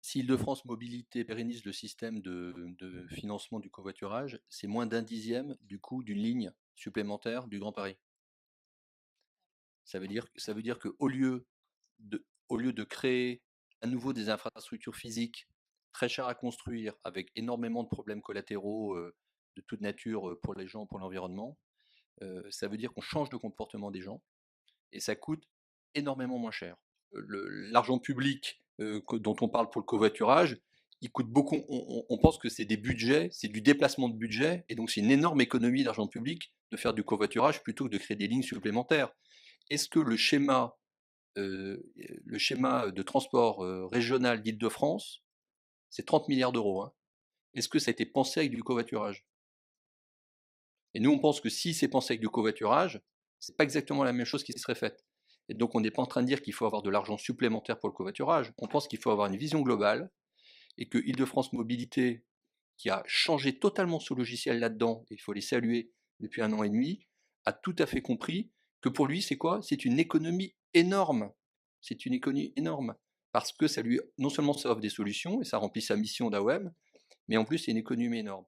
Si Île-de-France Mobilité pérennise le système de financement du covoiturage, c'est moins d'un dixième du coût d'une ligne supplémentaire du Grand Paris. Ça veut dire qu'au lieu de créer à nouveau des infrastructures physiques très chères à construire, avec énormément de problèmes collatéraux de toute nature pour les gens, pour l'environnement, ça veut dire qu'on change de comportement des gens et ça coûte énormément moins cher. L'argent public dont on parle pour le covoiturage, il coûte beaucoup. On pense que c'est des budgets, c'est du déplacement de budget, et donc c'est une énorme économie d'argent public de faire du covoiturage plutôt que de créer des lignes supplémentaires. Est-ce que le schéma de transport régional d'Île-de-France, c'est 30 milliards d'euros, hein. Est-ce que ça a été pensé avec du covoiturage? Et nous, on pense que si c'est pensé avec du covoiturage, c'est pas exactement la même chose qui serait faite. Et donc, on n'est pas en train de dire qu'il faut avoir de l'argent supplémentaire pour le covoiturage. On pense qu'il faut avoir une vision globale et que Île-de-France Mobilité, qui a changé totalement son logiciel là-dedans, et il faut les saluer depuis 1 an et demi, a tout à fait compris que pour lui, c'est quoi? C'est une économie énorme. C'est une économie énorme. Parce que ça lui, non seulement ça offre des solutions et ça remplit sa mission d'AOM, mais en plus, c'est une économie énorme.